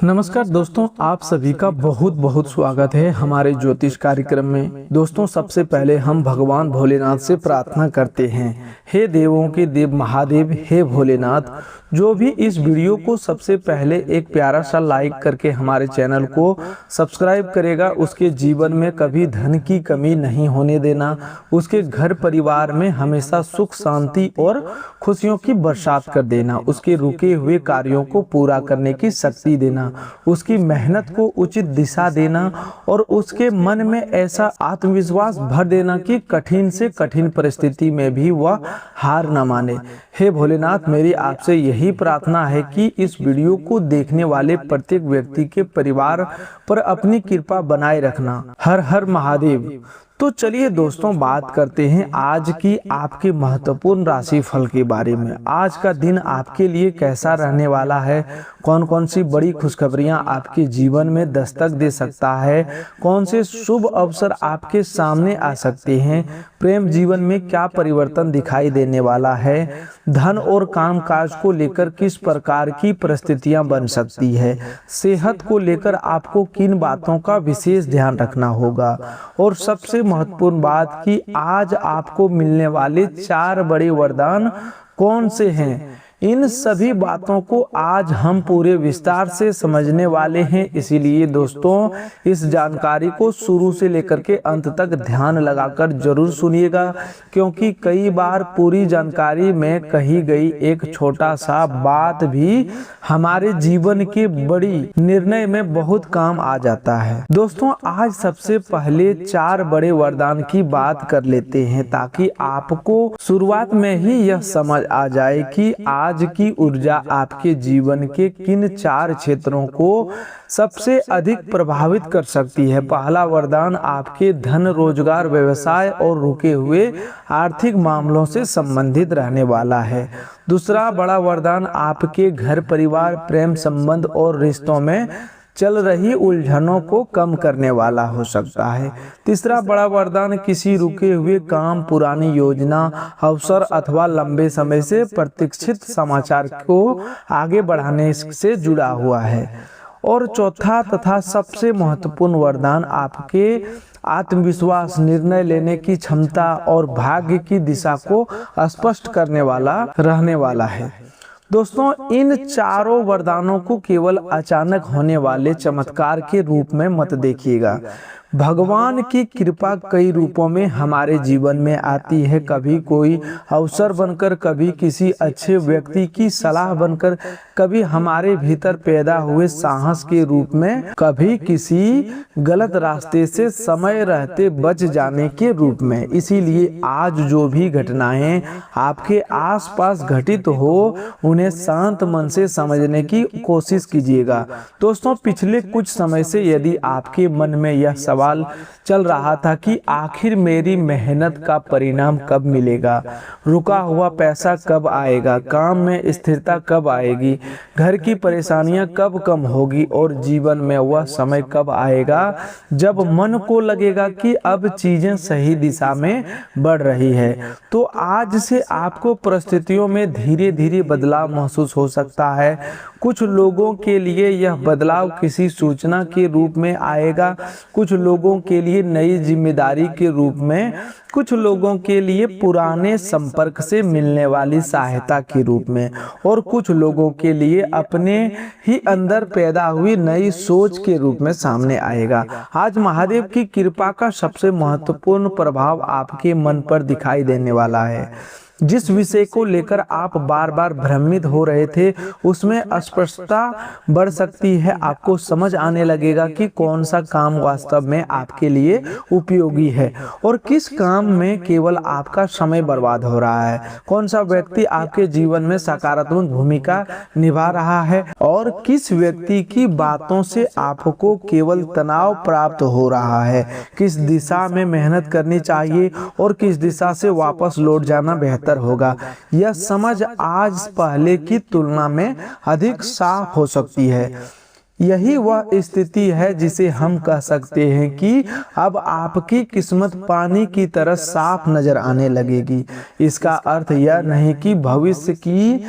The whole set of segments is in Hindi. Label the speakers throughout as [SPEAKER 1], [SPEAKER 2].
[SPEAKER 1] नमस्कार दोस्तों, आप सभी का बहुत बहुत स्वागत है हमारे ज्योतिष कार्यक्रम में। दोस्तों, सबसे पहले हम भगवान भोलेनाथ से प्रार्थना करते हैं, हे देवों के देव महादेव, हे भोलेनाथ, जो भी इस वीडियो को सबसे पहले एक प्यारा सा लाइक करके हमारे चैनल को सब्सक्राइब करेगा, उसके जीवन में कभी धन की कमी नहीं होने देना, उसके घर परिवार में हमेशा सुख शांति और खुशियों की बरसात कर देना, उसके रुके हुए कार्यों को पूरा करने की शक्ति देना, उसकी मेहनत को उचित दिशा देना और उसके मन में ऐसा आत्मविश्वास भर देना कि कठिन से कठिन परिस्थिति में भी वह हार न माने। हे भोलेनाथ, मेरी आपसे यही प्रार्थना है कि इस वीडियो को देखने वाले प्रत्येक व्यक्ति के परिवार पर अपनी कृपा बनाए रखना। हर हर महादेव। तो चलिए दोस्तों, बात करते हैं आज की आपके महत्वपूर्ण राशि फल के बारे में। आज का दिन आपके लिए कैसा रहने वाला है, कौन कौन सी बड़ी खुशखबरियां आपके जीवन में दस्तक दे सकता है, कौन से शुभ अवसर आपके सामने आ सकते हैं, प्रेम जीवन में क्या परिवर्तन दिखाई देने वाला है, धन और कामकाज को लेकर किस प्रकार की परिस्थितियां बन सकती है, सेहत को लेकर आपको किन बातों का विशेष ध्यान रखना होगा, और सबसे महत्वपूर्ण बात कि आज आपको मिलने वाले 4 बड़े वरदान कौन से हैं। इन सभी बातों को आज हम पूरे विस्तार से समझने वाले हैं। इसीलिए दोस्तों, इस जानकारी को शुरू से लेकर के अंत तक ध्यान लगाकर जरूर सुनिएगा, क्योंकि कई बार पूरी जानकारी में कही गई एक छोटा सा बात भी हमारे जीवन के बड़ी निर्णय में बहुत काम आ जाता है। दोस्तों, आज सबसे पहले 4 बड़े वरदान की बात कर लेते हैं, ताकि आपको शुरुआत में ही यह समझ आ जाए कि आज की ऊर्जा आपके जीवन के किन 4 क्षेत्रों को सबसे अधिक प्रभावित कर सकती है। पहला वरदान आपके धन, रोजगार, व्यवसाय और रुके हुए आर्थिक मामलों से संबंधित रहने वाला है। दूसरा बड़ा वरदान आपके घर परिवार, प्रेम संबंध और रिश्तों में चल रही उलझनों को कम करने वाला हो सकता है। तीसरा बड़ा वरदान किसी रुके हुए काम, पुरानी योजना, अवसर अथवा लंबे समय से प्रतीक्षित समाचार को आगे बढ़ाने से जुड़ा हुआ है। और चौथा तथा सबसे महत्वपूर्ण वरदान आपके आत्मविश्वास, निर्णय लेने की क्षमता और भाग्य की दिशा को स्पष्ट करने वाला रहने वाला है। दोस्तों, इन 4 वरदानों को केवल अचानक होने वाले चमत्कार के रूप में मत देखिएगा। भगवान की कृपा कई रूपों में हमारे जीवन में आती है। कभी कोई अवसर बनकर, कभी किसी अच्छे व्यक्ति की सलाह बनकर, कभी हमारे भीतर पैदा हुए साहस के रूप में, कभी किसी गलत रास्ते से समय रहते बच जाने के रूप में। इसीलिए आज जो भी घटनाएं आपके आसपास घटित हो, उन्हें शांत मन से समझने की कोशिश कीजिएगा। दोस्तों, पिछले कुछ समय से यदि आपके मन में यह सवाल चल रहा था कि आखिर मेरी मेहनत का परिणाम कब मिलेगा, रुका हुआ पैसा कब आएगा, काम में स्थिरता कब आएगी, घर की परेशानियां कब कम होगी और जीवन में वह समय कब आएगा जब मन को लगेगा कि अब चीजें सही दिशा में बढ़ रही है, तो आज से आपको परिस्थितियों में धीरे धीरे बदलाव महसूस हो सकता है। कुछ लोगों के लिए यह बदलाव किसी सूचना के रूप में आएगा, कुछ लोगों के लिए नई जिम्मेदारी के रूप में, कुछ लोगों के लिए पुराने संपर्क से मिलने वाली सहायता के रूप में, और कुछ लोगों के लिए अपने ही अंदर पैदा हुई नई सोच के रूप में सामने आएगा। आज महादेव की कृपा का सबसे महत्वपूर्ण प्रभाव आपके मन पर दिखाई देने वाला है। जिस विषय को लेकर आप बार बार भ्रमित हो रहे थे, उसमें स्पष्टता बढ़ सकती है। आपको समझ आने लगेगा कि कौन सा काम वास्तव में आपके लिए उपयोगी है और किस काम में केवल आपका समय बर्बाद हो रहा है, कौन सा व्यक्ति आपके जीवन में सकारात्मक भूमिका निभा रहा है और किस व्यक्ति की बातों से आपको केवल तनाव प्राप्त हो रहा है, किस दिशा में मेहनत करनी चाहिए और किस दिशा से वापस लौट जाना बेहतर होगा। यह समझ आज पहले की तुलना में अधिक साफ हो सकती है। यही वह स्थिति है जिसे हम कह सकते हैं कि अब आपकी किस्मत पानी की तरह साफ नजर आने लगेगी। इसका अर्थ यह नहीं कि भविष्य की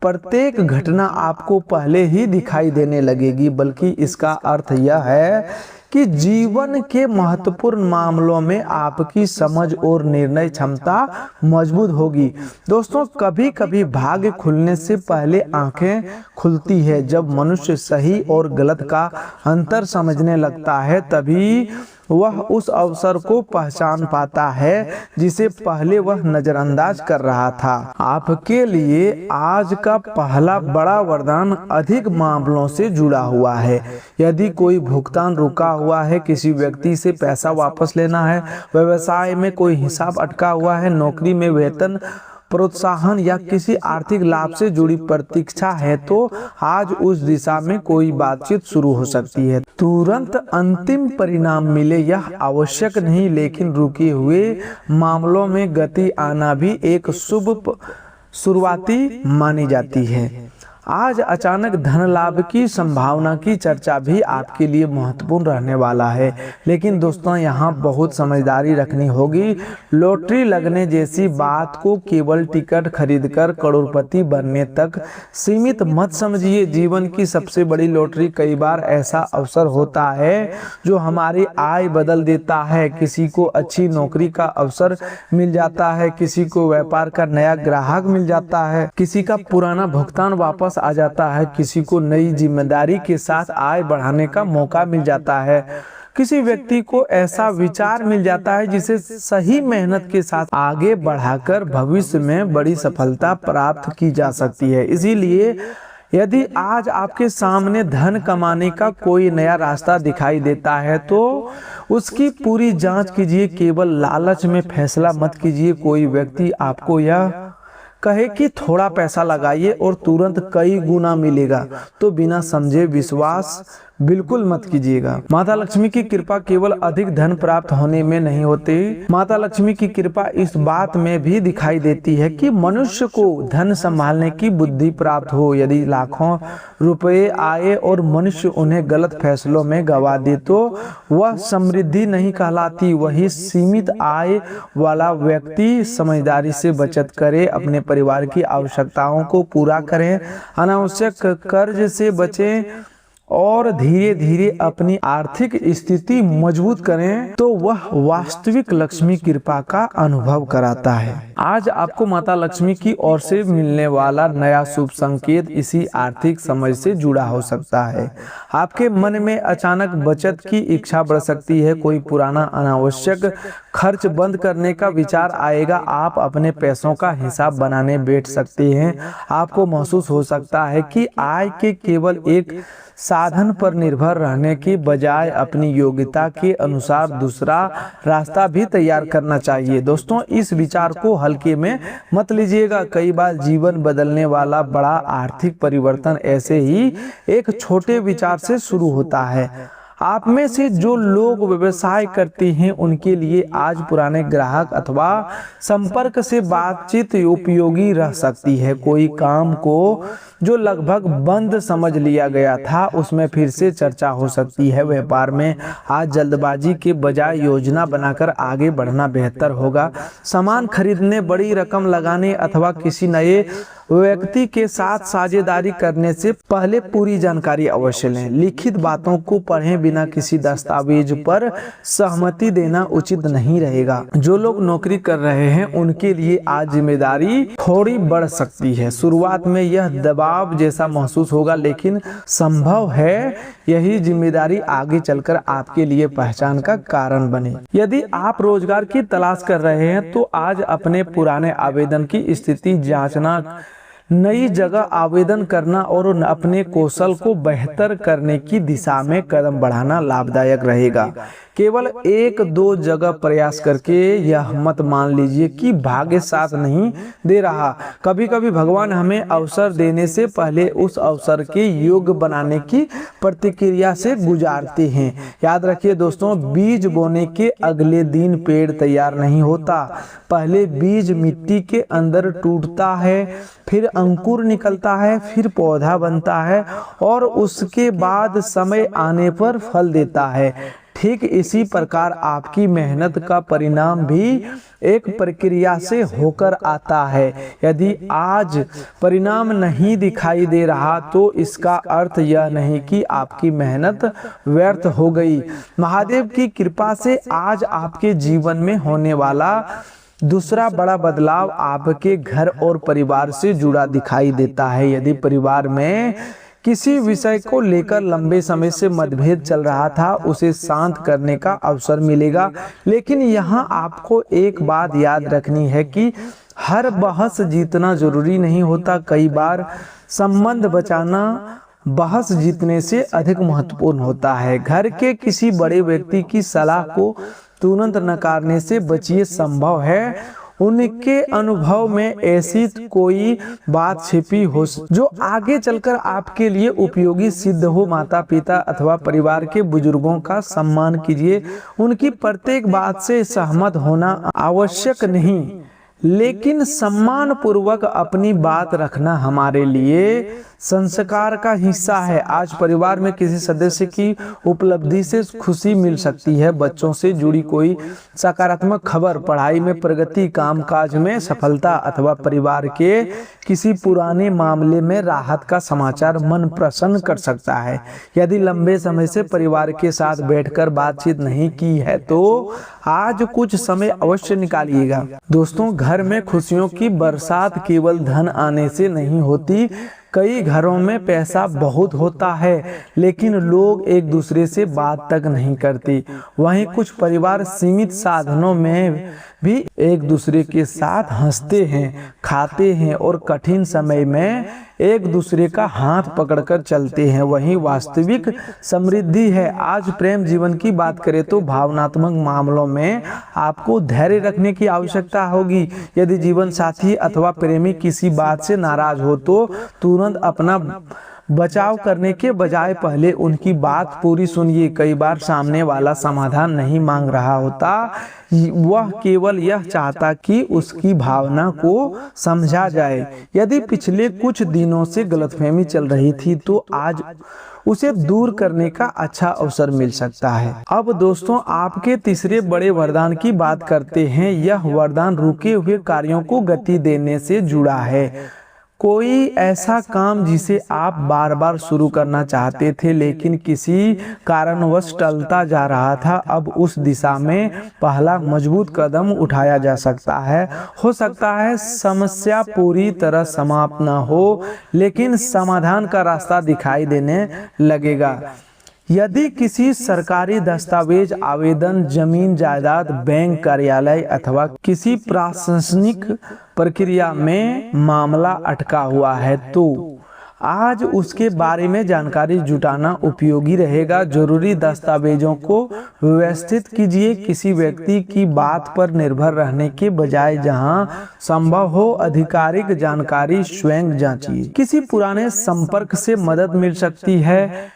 [SPEAKER 1] प्रत्येक घटना आपको पहले ही दिखाई देने लगेगी, बल्कि इसका अर्थ यह है कि जीवन के महत्वपूर्ण मामलों में आपकी समझ और निर्णय क्षमता मजबूत होगी। दोस्तों, कभी कभी भाग्य खुलने से पहले आंखें खुलती है। जब मनुष्य सही और गलत का अंतर समझने लगता है, तभी वह उस अवसर को पहचान पाता है जिसे पहले वह नजरअंदाज कर रहा था। आपके लिए आज का पहला बड़ा वरदान अधिक मामलों से जुड़ा हुआ है। यदि कोई भुगतान रुका हुआ है, किसी व्यक्ति से पैसा वापस लेना है, व्यवसाय में कोई हिसाब अटका हुआ है, नौकरी में वेतन प्रोत्साहन या किसी आर्थिक लाभ से जुड़ी प्रतीक्षा है, तो आज उस दिशा में कोई बातचीत शुरू हो सकती है। तुरंत अंतिम परिणाम मिले यह आवश्यक नहीं, लेकिन रुके हुए मामलों में गति आना भी एक शुभ शुरुआती मानी जाती है। आज अचानक धन लाभ की संभावना की चर्चा भी आपके लिए महत्वपूर्ण रहने वाला है, लेकिन दोस्तों यहाँ बहुत समझदारी रखनी होगी। लॉटरी लगने जैसी बात को केवल टिकट खरीदकर करोड़पति बनने तक सीमित मत समझिए। जीवन की सबसे बड़ी लॉटरी कई बार ऐसा अवसर होता है जो हमारी आय बदल देता है। किसी को अच्छी नौकरी का अवसर मिल जाता है, किसी को व्यापार का नया ग्राहक मिल जाता है, किसी का पुराना भुगतान वापस आ जाता है, किसी को नई जिम्मेदारी के साथ आय बढ़ाने का मौका मिल जाता है, किसी व्यक्ति को ऐसा विचार मिल जाता है जिसे सही मेहनत के साथ आगे बढ़ाकर भविष्य में बड़ी सफलता प्राप्त की जा सकती है। इसीलिए यदि आज आपके सामने धन कमाने का कोई नया रास्ता दिखाई देता है, तो उसकी पूरी जांच कीजिए। केवल लालच में फैसला मत कीजिए। कोई व्यक्ति आपको यह कहे कि थोड़ा पैसा लगाइए और तुरंत कई गुना मिलेगा, तो बिना समझे विश्वास बिल्कुल मत कीजिएगा। माता लक्ष्मी की कृपा केवल अधिक धन प्राप्त होने में नहीं होती, माता लक्ष्मी की कृपा इस बात में भी दिखाई देती है कि मनुष्य को धन संभालने की बुद्धि प्राप्त हो। यदि लाखों रुपए आए और मनुष्य उन्हें गलत फैसलों में गवा दे, तो वह समृद्धि नहीं कहलाती। वही सीमित आय वाला व्यक्ति समझदारी से बचत करे, अपने परिवार की आवश्यकताओं को पूरा करें, अनावश्यक कर्ज से बचें और धीरे धीरे अपनी आर्थिक स्थिति मजबूत करें, तो वह वास्तविक लक्ष्मी कृपा का अनुभव कराता है। आज आपको माता लक्ष्मी की ओर से मिलने वाला नया शुभ संकेत इसी आर्थिक समझ से जुड़ा हो सकता है। आपके मन में अचानक बचत की इच्छा बढ़ सकती है, कोई पुराना अनावश्यक खर्च बंद करने का विचार आएगा, आप अपने पैसों का हिसाब बनाने बैठ सकते हैं। आपको महसूस हो सकता है कि आय के केवल एक साधन पर निर्भर रहने की बजाय अपनी योग्यता के अनुसार दूसरा रास्ता भी तैयार करना चाहिए। दोस्तों, इस विचार को हल्के में मत लीजिएगा। कई बार जीवन बदलने वाला बड़ा आर्थिक परिवर्तन ऐसे ही एक छोटे विचार से शुरू होता है। आप में से जो लोग व्यवसाय करते हैं, उनके लिए आज पुराने ग्राहक अथवा संपर्क से बातचीत उपयोगी रह सकती है। कोई काम को जो लगभग बंद समझ लिया गया था, उसमें फिर से चर्चा हो सकती है। व्यापार में आज जल्दबाजी के बजाय योजना बनाकर आगे बढ़ना बेहतर होगा। सामान खरीदने, बड़ी रकम लगाने अथवा किसी नए व्यक्ति के साथ साझेदारी करने से पहले पूरी जानकारी अवश्य लें। लिखित बातों को पढ़ें, बिना किसी दस्तावेज पर सहमति देना उचित नहीं रहेगा। जो लोग नौकरी कर रहे हैं, उनके लिए आज जिम्मेदारी थोड़ी बढ़ सकती है। शुरुआत में यह दबाव जैसा महसूस होगा, लेकिन संभव है यही जिम्मेदारी आगे चलकर आपके लिए पहचान का कारण बने। यदि आप रोजगार की तलाश कर रहे हैं, तो आज अपने पुराने आवेदन की स्थिति जांचना, नई जगह आवेदन करना और अपने कौशल को बेहतर करने की दिशा में कदम बढ़ाना लाभदायक रहेगा। केवल एक दो जगह प्रयास करके यह मत मान लीजिए कि भाग्य साथ नहीं दे रहा। कभी कभी भगवान हमें अवसर देने से पहले उस अवसर के योग्य बनाने की प्रतिक्रिया से गुजारते हैं। याद रखिए दोस्तों, बीज बोने के अगले दिन पेड़ तैयार नहीं होता। पहले बीज मिट्टी के अंदर टूटता है, फिर अंकुर निकलता है, फिर पौधा बनता है और उसके बाद समय आने पर फल देता है। ठीक इसी प्रकार आपकी मेहनत का परिणाम भी एक प्रक्रिया से होकर आता है। यदि आज परिणाम नहीं दिखाई दे रहा तो इसका अर्थ यह नहीं कि आपकी मेहनत व्यर्थ हो गई। महादेव की कृपा से आज आपके जीवन में होने वाला दूसरा बड़ा बदलाव आपके घर और परिवार से जुड़ा दिखाई देता है। यदि परिवार में किसी विषय को लेकर लंबे समय से मतभेद चल रहा था, उसे शांत करने का अवसर मिलेगा। लेकिन यहाँ आपको एक बात याद रखनी है कि हर बहस जीतना जरूरी नहीं होता। कई बार संबंध बचाना बहस जीतने से अधिक महत्वपूर्ण होता है। घर के किसी बड़े व्यक्ति की सलाह को तुरंत नकारने से बचिए। संभव है उनके अनुभव में ऐसी कोई बात छिपी हो जो आगे चलकर आपके लिए उपयोगी सिद्ध हो। माता पिता अथवा परिवार के बुजुर्गों का सम्मान कीजिए। उनकी प्रत्येक बात से सहमत होना आवश्यक नहीं, लेकिन सम्मान पूर्वक अपनी बात रखना हमारे लिए संस्कार का हिस्सा है। आज परिवार में किसी सदस्य की उपलब्धि से खुशी मिल सकती है। बच्चों से जुड़ी कोई सकारात्मक खबर, पढ़ाई में प्रगति, कामकाज में सफलता अथवा परिवार के किसी पुराने मामले में राहत का समाचार मन प्रसन्न कर सकता है। यदि लंबे समय से परिवार के साथ बैठकर बातचीत नहीं की है तो आज कुछ समय अवश्य निकालिएगा। दोस्तों, घर में खुशियों की बरसात केवल धन आने से नहीं होती। कई घरों में पैसा बहुत होता है लेकिन लोग एक दूसरे से बात तक नहीं करते। वहीं कुछ परिवार सीमित साधनों में भी एक दूसरे के साथ हंसते हैं, खाते हैं और कठिन समय में एक दूसरे का हाथ पकड़कर चलते हैं। वहीं वास्तविक समृद्धि है। आज प्रेम जीवन की बात करें तो भावनात्मक मामलों में आपको धैर्य रखने की आवश्यकता होगी। यदि जीवन साथी अथवा प्रेमी किसी बात से नाराज हो तो तुरंत अपना बचाव करने के बजाय पहले उनकी बात पूरी सुनिए। कई बार सामने वाला समाधान नहीं मांग रहा होता, वह केवल यह चाहता कि उसकी भावना को समझा जाए। यदि पिछले कुछ दिनों से गलतफहमी चल रही थी तो आज उसे दूर करने का अच्छा अवसर मिल सकता है। अब दोस्तों, आपके तीसरे बड़े वरदान की बात करते हैं। यह वरदान रुके हुए कार्यों को गति देने से जुड़ा है। कोई ऐसा काम जिसे आप बार बार शुरू करना चाहते थे लेकिन किसी कारणवश टलता जा रहा था, अब उस दिशा में पहला मजबूत कदम उठाया जा सकता है। हो सकता है समस्या पूरी तरह समाप्त ना हो, लेकिन समाधान का रास्ता दिखाई देने लगेगा। यदि किसी सरकारी दस्तावेज, आवेदन, जमीन जायदाद, बैंक कार्यालय अथवा किसी प्रशासनिक प्रक्रिया में मामला अटका हुआ है तो आज उसके बारे में जानकारी जुटाना उपयोगी रहेगा। जरूरी दस्तावेजों को व्यवस्थित कीजिए। किसी व्यक्ति की बात पर निर्भर रहने के बजाय जहां संभव हो आधिकारिक जानकारी स्वयं जांचिए। किसी पुराने संपर्क से मदद मिल सकती है।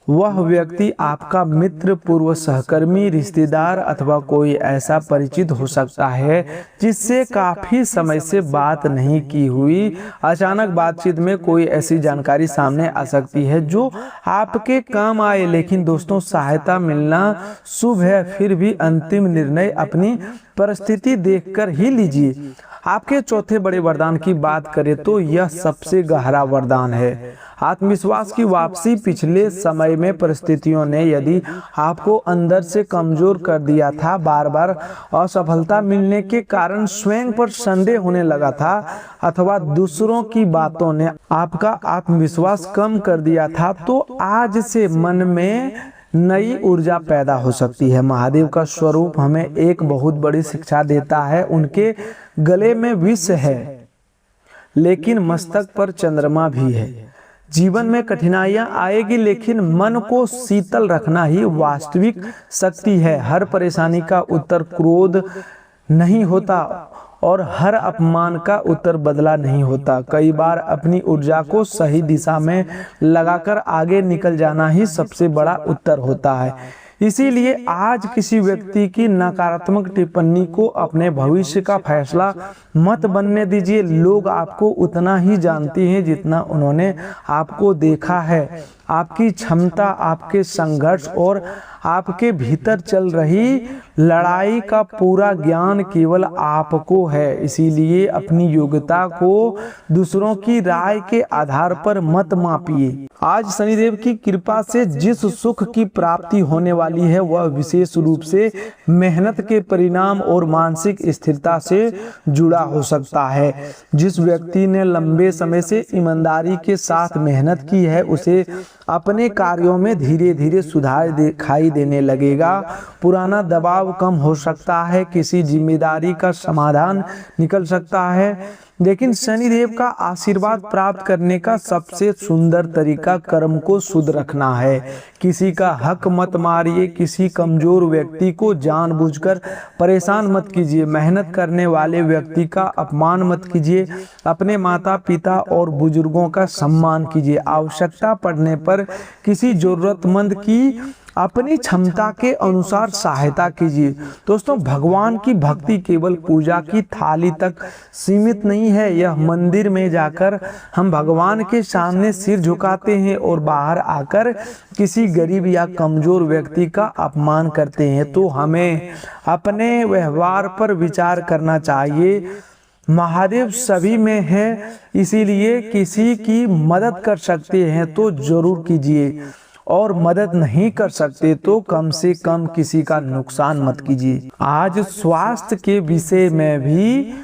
[SPEAKER 1] वह व्यक्ति आपका मित्र, पूर्व सहकर्मी, रिश्तेदार अथवा कोई ऐसा परिचित हो सकता है जिससे काफी समय से बात नहीं की हुई। अचानक बातचीत में कोई ऐसी जानकारी सामने आ सकती है जो आपके काम आए। लेकिन दोस्तों, सहायता मिलना शुभ है, फिर भी अंतिम निर्णय अपनी परिस्थिति देखकर ही लीजिए। आपके चौथे बड़े वरदान की बात करें तो यह सबसे गहरा वरदान है, आत्मविश्वास की वापसी। पिछले समय में परिस्थितियों ने यदि आपको अंदर से कमजोर कर दिया था, बार बार असफलता मिलने के कारण स्वयं पर संदेह होने लगा था अथवा दूसरों की बातों ने आपका आत्मविश्वास कम कर दिया था, तो आज से मन में नई ऊर्जा पैदा हो सकती है। महादेव का स्वरूप हमें एक बहुत बड़ी शिक्षा देता है। उनके गले में विष है लेकिन मस्तक पर चंद्रमा भी है। जीवन में कठिनाइयां आएगी लेकिन मन को शीतल रखना ही वास्तविक शक्ति है। हर परेशानी का उत्तर क्रोध नहीं होता और हर अपमान का उत्तर बदला नहीं होता। कई बार अपनी ऊर्जा को सही दिशा में लगाकर आगे निकल जाना ही सबसे बड़ा उत्तर होता है। इसीलिए आज किसी व्यक्ति की नकारात्मक टिप्पणी को अपने भविष्य का फैसला मत बनने दीजिए। लोग आपको उतना ही जानते हैं जितना उन्होंने आपको देखा है। आपकी क्षमता, आपके संघर्ष और आपके भीतर चल रही लड़ाई का पूरा ज्ञान केवल आपको है। इसीलिए अपनी योग्यता को दूसरों की राय के आधार पर मत मापिए। आज शनिदेव की कृपा से जिस सुख की प्राप्ति होने वाली है वह विशेष रूप से मेहनत के परिणाम और मानसिक स्थिरता से जुड़ा हो सकता है। जिस व्यक्ति ने लंबे समय से ईमानदारी के साथ मेहनत की है उसे अपने कार्यों में धीरे धीरे सुधार दिखाई देने लगेगा। पुराना दबाव कम हो सकता है, किसी जिम्मेदारी का समाधान निकल सकता है। लेकिन शनिदेव का आशीर्वाद प्राप्त करने का सबसे सुंदर तरीका कर्म को शुद्ध रखना है। किसी का हक मत मारिए, किसी कमजोर व्यक्ति को जानबूझकर परेशान मत कीजिए, मेहनत करने वाले व्यक्ति का अपमान मत कीजिए, अपने माता पिता और बुजुर्गों का सम्मान कीजिए। आवश्यकता पड़ने पर किसी जरूरतमंद की अपनी क्षमता के अनुसार सहायता कीजिए। दोस्तों, भगवान की भक्ति केवल पूजा की थाली तक सीमित नहीं है। यह मंदिर में जाकर हम भगवान के सामने सिर झुकाते हैं और बाहर आकर किसी गरीब या कमजोर व्यक्ति का अपमान करते हैं तो हमें अपने व्यवहार पर विचार करना चाहिए। महादेव सभी में है, इसीलिए किसी की मदद कर सकते हैं तो जरूर कीजिए और मदद नहीं कर सकते तो कम से कम किसी का नुकसान मत कीजिए। आज स्वास्थ्य के विषय में भी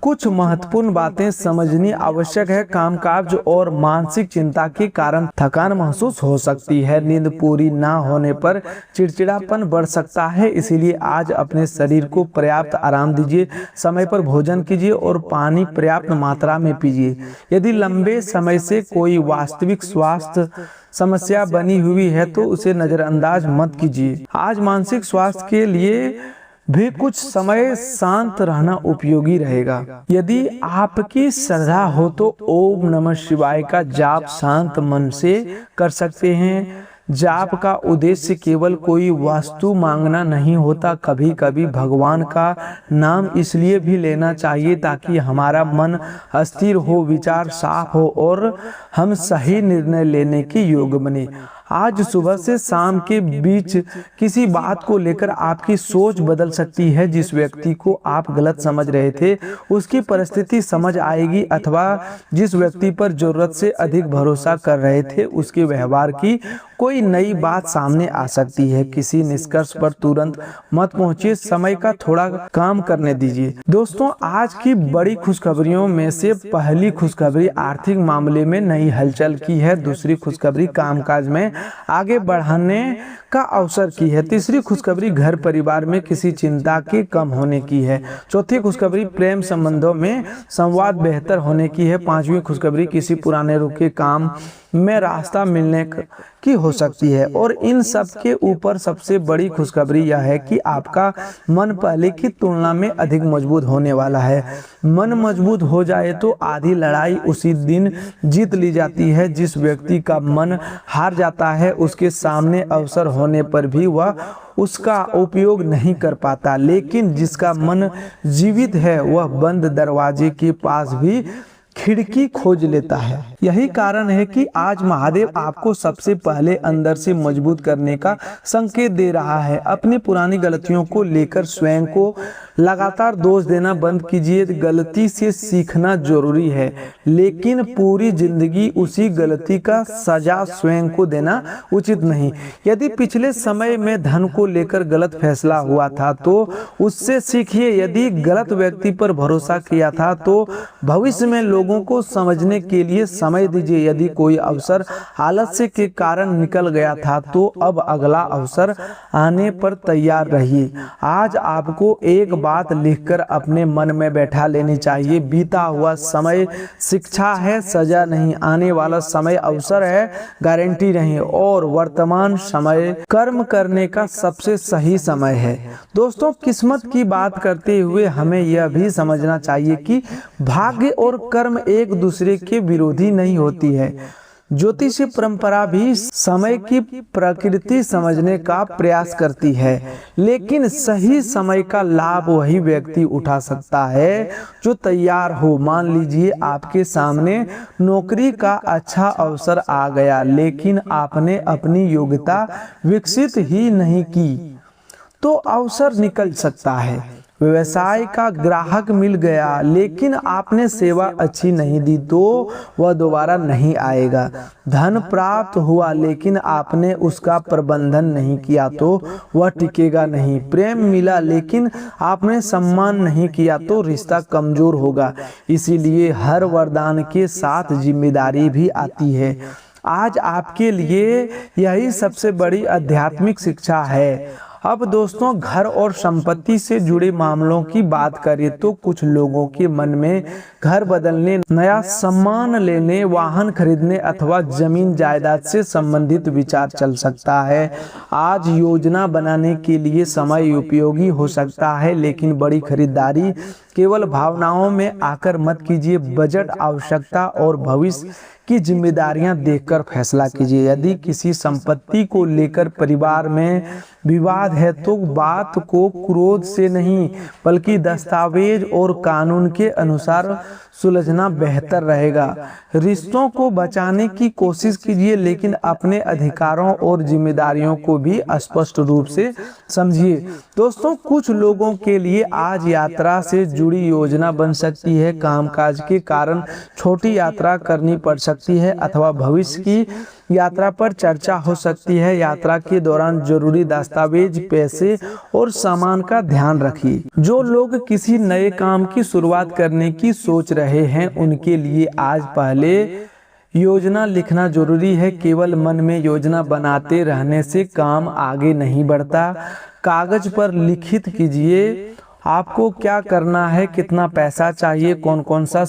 [SPEAKER 1] कुछ महत्वपूर्ण बातें समझनी आवश्यक है। कामकाज और मानसिक चिंता के कारण थकान महसूस हो सकती है। नींद पूरी ना होने पर चिड़चिड़ापन बढ़ सकता है। इसीलिए आज अपने शरीर को पर्याप्त आराम दीजिए, समय पर भोजन कीजिए और पानी पर्याप्त मात्रा में पीजिए। यदि लंबे समय से कोई वास्तविक स्वास्थ्य समस्या बनी हुई है तो उसे नजरअंदाज मत कीजिए। आज मानसिक स्वास्थ्य के लिए भी कुछ समय शांत रहना उपयोगी रहेगा। यदि आपकी श्रद्धा हो तो ओम नमः शिवाय का जाप शांत मन से कर सकते हैं। जाप का उद्देश्य केवल कोई वस्तु मांगना नहीं होता। कभी कभी भगवान का नाम इसलिए भी लेना चाहिए ताकि हमारा मन स्थिर हो, विचार साफ हो और हम सही निर्णय लेने के योग्य बने। आज सुबह से शाम के बीच किसी बात को लेकर आपकी सोच बदल सकती है। जिस व्यक्ति को आप गलत समझ रहे थे उसकी परिस्थिति समझ आएगी, अथवा जिस व्यक्ति पर जरूरत से अधिक भरोसा कर रहे थे उसके व्यवहार की कोई नई बात सामने आ सकती है। किसी निष्कर्ष पर तुरंत मत पहुंचिए, समय का थोड़ा काम करने दीजिए। दोस्तों, आज की बड़ी खुशखबरियों में से पहली खुशखबरी आर्थिक मामले में नई हलचल की है। दूसरी खुशखबरी कामकाज में आगे बढ़ाने का अवसर की है। तीसरी खुशखबरी घर परिवार में किसी चिंता के कम होने की है। चौथी खुशखबरी प्रेम संबंधों में संवाद बेहतर होने की है। पांचवी खुशखबरी किसी पुराने रुके काम में रास्ता मिलने की हो सकती है। और इन सब के ऊपर सबसे बड़ी खुशखबरी यह है कि आपका मन पहले की तुलना में अधिक मजबूत होने वाला है। मन मजबूत हो जाए तो आधी लड़ाई उसी दिन जीत ली जाती है। जिस व्यक्ति का मन हार जाता है उसके सामने अवसर होने पर भी वह उसका उपयोग नहीं कर पाता, लेकिन जिसका मन जीवित है वह बंद दरवाजे के पास भी खिड़की खोज लेता है। यही कारण है कि आज महादेव आपको सबसे पहले अंदर से मजबूत करने का संकेत दे रहा है। अपनी पुरानी गलतियों को लेकर स्वयं को लगातार दोष देना बंद कीजिए। गलती से सीखना जरूरी है, लेकिन पूरी जिंदगी उसी गलती का सजा स्वयं को देना उचित नहीं। यदि पिछले समय में धन को लेकर गलत फैसला हुआ था तो उससे सीखिए। यदि गलत व्यक्ति पर भरोसा किया था तो भविष्य में लोगों को समझने के लिए समय दीजिए। यदि कोई अवसर आलस्य के कारण निकल गया था तो अब अगला अवसर आने पर तैयार रहिए। आज आपको एक बात लिखकर अपने मन में बैठा लेनी चाहिए। बीता हुआ समय शिक्षा है, सजा नहीं। आने वाला समय अवसर है, गारंटी नहीं। और वर्तमान समय कर्म करने का सबसे सही समय है। दोस्तों, किस्मत की बात करते हुए हमें यह भी समझना चाहिए कि भाग्य और कर्म एक दूसरे के विरोधी नहीं होती है। ज्योतिषीय परंपरा भी समय की प्रकृति समझने का प्रयास करती है, लेकिन सही समय का लाभ वही व्यक्ति उठा सकता है जो तैयार हो। मान लीजिए आपके सामने नौकरी का अच्छा अवसर आ गया, लेकिन आपने अपनी योग्यता विकसित ही नहीं की तो अवसर निकल सकता है। व्यवसाय का ग्राहक मिल गया, लेकिन आपने सेवा अच्छी नहीं दी तो वह दोबारा नहीं आएगा। धन प्राप्त हुआ, लेकिन आपने उसका प्रबंधन नहीं किया तो वह टिकेगा नहीं। प्रेम मिला, लेकिन आपने सम्मान नहीं किया तो रिश्ता कमजोर होगा। इसीलिए हर वरदान के साथ जिम्मेदारी भी आती है। आज आपके लिए यही सबसे बड़ी आध्यात्मिक शिक्षा है। अब दोस्तों, घर और संपत्ति से जुड़े मामलों की बात करें तो कुछ लोगों के मन में घर बदलने, नया सामान लेने, वाहन खरीदने अथवा जमीन जायदाद से संबंधित विचार चल सकता है। आज योजना बनाने के लिए समय उपयोगी हो सकता है, लेकिन बड़ी खरीदारी केवल भावनाओं में आकर मत कीजिए। बजट, आवश्यकता और भविष्य की जिम्मेदारियां देखकर फैसला कीजिए। यदि किसी संपत्ति को लेकर परिवार में विवाद है तो बात को क्रोध से नहीं बल्कि दस्तावेज और कानून के अनुसार सुलझना बेहतर रहेगा। रिश्तों को बचाने की कोशिश कीजिए, लेकिन अपने अधिकारों और जिम्मेदारियों को भी स्पष्ट रूप से समझिए। दोस्तों, कुछ लोगों के लिए आज यात्रा से जुड़ी योजना बन सकती है। कामकाज के कारण छोटी यात्रा करनी पड़ सकती है अथवा भविष्य की यात्रा पर चर्चा हो सकती है। यात्रा के दौरान जरूरी दस्तावेज, पैसे और सामान का ध्यान रखिए। जो लोग किसी नए काम की शुरुआत करने की सोच रहे हैं, उनके लिए आज पहले योजना लिखना जरूरी है। केवल मन में योजना बनाते रहने से काम आगे नहीं बढ़ता। कागज पर लिखित कीजिए आपको क्या करना है, कितना पैसा चाहिए, कौन कौन सा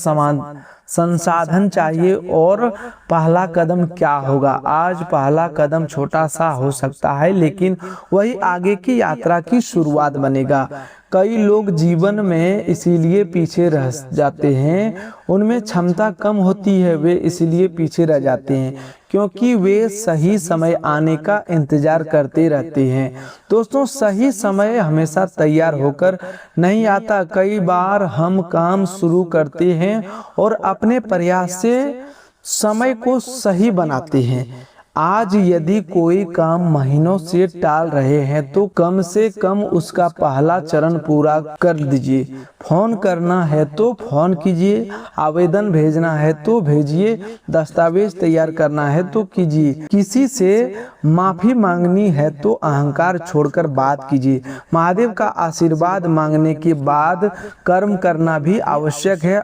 [SPEAKER 1] संसाधन चाहिए और पहला कदम क्या होगा। आज पहला कदम छोटा सा हो सकता है, लेकिन वही आगे की यात्रा की शुरुआत बनेगा। कई लोग जीवन में इसीलिए पीछे रह जाते हैं, उनमें क्षमता कम होती है, वे इसलिए पीछे रह जाते हैं क्योंकि वे सही समय आने का इंतजार करते रहते हैं। दोस्तों, सही समय हमेशा तैयार होकर नहीं आता। कई बार हम काम शुरू करते हैं और अपने प्रयास से समय को सही बनाते हैं। आज यदि कोई काम महीनों से टाल रहे हैं तो कम से कम उसका पहला चरण पूरा कर दीजिए। फोन करना है तो फोन कीजिए, आवेदन भेजना है तो भेजिए, दस्तावेज तैयार करना है तो कीजिए। किसी से माफी मांगनी है तो अहंकार छोड़कर बात कीजिए। महादेव का आशीर्वाद मांगने के बाद कर्म करना भी आवश्यक है।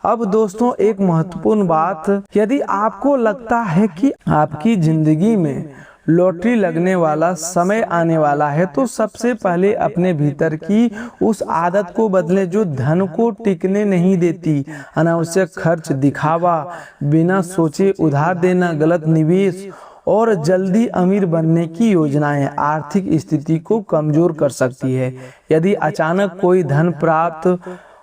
[SPEAKER 1] अब दोस्तों, एक महत्वपूर्ण बात, यदि आपको लगता है कि आपकी जिंदगी में लॉटरी लगने वाला समय आने वाला है तो सबसे पहले अपने भीतर की उस आदत को बदलें जो धन को टिकने नहीं देती। अनावश्यक खर्च, दिखावा, बिना सोचे उधार देना, गलत निवेश और जल्दी अमीर बनने की योजनाएं आर्थिक स्थिति को कमजोर कर सकती है। यदि अचानक कोई धन प्राप्त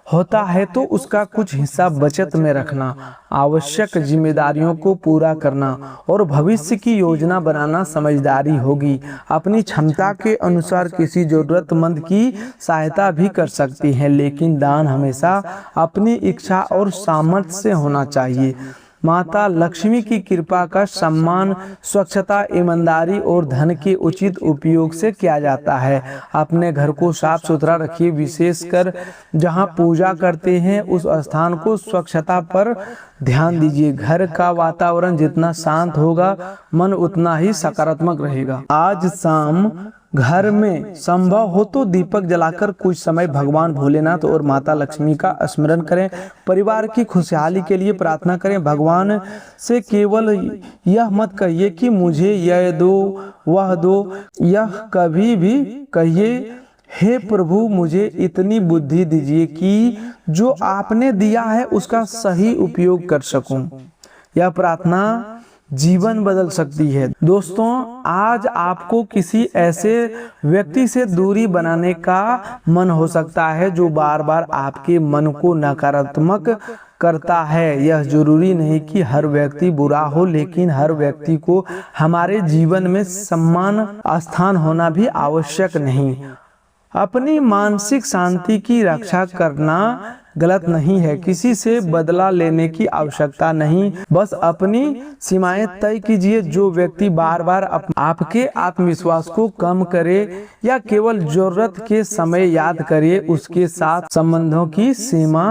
[SPEAKER 1] होता है तो उसका कुछ हिस्सा बचत में रखना, आवश्यक जिम्मेदारियों को पूरा करना और भविष्य की योजना बनाना समझदारी होगी। अपनी क्षमता के अनुसार किसी जरूरतमंद की सहायता भी कर सकती हैं, लेकिन दान हमेशा अपनी इच्छा और सामर्थ्य से होना चाहिए। माता लक्ष्मी की कृपा का सम्मान स्वच्छता, ईमानदारी और धन के उचित उपयोग से किया जाता है। अपने घर को साफ सुथरा रखिए, विशेषकर जहां पूजा करते हैं उस स्थान को स्वच्छता पर ध्यान दीजिए। घर का वातावरण जितना शांत होगा, मन उतना ही सकारात्मक रहेगा। आज शाम घर में संभव हो तो दीपक जलाकर कुछ समय भगवान भोलेनाथ और माता लक्ष्मी का स्मरण करें। परिवार की खुशहाली के लिए प्रार्थना करें। भगवान से केवल यह मत कहिए कि मुझे यह दो वह दो, यह कभी भी कहिए हे प्रभु मुझे इतनी बुद्धि दीजिए कि जो आपने दिया है उसका सही उपयोग कर सकूं। यह प्रार्थना जीवन बदल सकती है। दोस्तों, आज आपको किसी ऐसे व्यक्ति से दूरी बनाने का मन हो सकता है जो बार बार आपके मन को नकारात्मक करता है। यह जरूरी नहीं कि हर व्यक्ति बुरा हो, लेकिन हर व्यक्ति को हमारे जीवन में सम्मान स्थान होना भी आवश्यक नहीं। अपनी मानसिक शांति की रक्षा करना गलत नहीं है, किसी से बदला लेने की आवश्यकता नहीं, बस अपनी सीमाएं तय कीजिए। जो व्यक्ति बार बार आपके आत्मविश्वास को कम करे या केवल जरूरत के समय याद करे, उसके साथ संबंधों की सीमा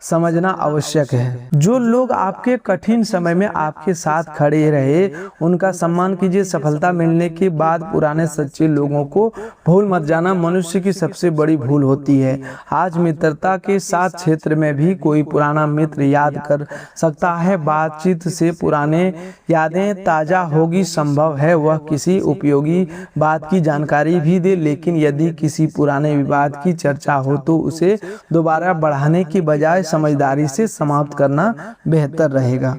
[SPEAKER 1] समझना आवश्यक है। जो लोग आपके कठिन समय में आपके साथ खड़े रहे, उनका सम्मान कीजिए। सफलता मिलने के बाद पुराने सच्चे लोगों को भूल मत जाना, मनुष्य की सबसे बड़ी भूल होती है। आज मित्रता के साथ क्षेत्र में भी कोई पुराना मित्र याद कर सकता है। बातचीत से पुराने यादें ताजा होगी। संभव है वह किसी उपयोगी बात की जानकारी भी दे, लेकिन यदि किसी पुराने विवाद की चर्चा हो तो उसे दोबारा बढ़ाने की बजाय समझदारी से समाप्त करना बेहतर रहेगा।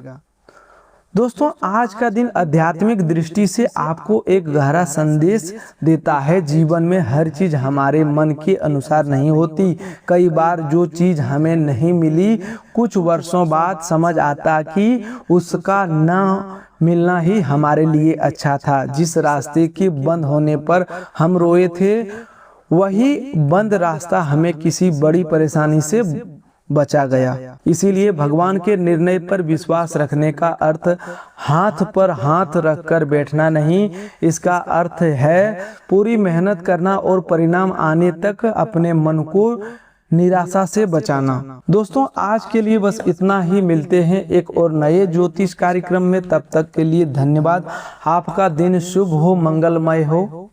[SPEAKER 1] दोस्तों, आज का दिन आध्यात्मिक दृष्टि से आपको एक गहरा संदेश देता है। जीवन में हर चीज हमारे मन के अनुसार नहीं होती। कई बार जो चीज हमें नहीं मिली, कुछ वर्षों बाद समझ आता कि उसका न मिलना ही हमारे लिए अच्छा था। जिस रास्ते के बंद होने पर हम रोए थे, वही बंद रास्ता हमें किसी बड़ी परेशानी से बचा गया। इसीलिए भगवान के निर्णय पर विश्वास रखने का अर्थ हाथ पर हाथ रखकर बैठना नहीं, इसका अर्थ है पूरी मेहनत करना और परिणाम आने तक अपने मन को निराशा से बचाना। दोस्तों, आज के लिए बस इतना ही। मिलते हैं एक और नए ज्योतिष कार्यक्रम में, तब तक के लिए धन्यवाद। आपका दिन शुभ हो, मंगलमय हो।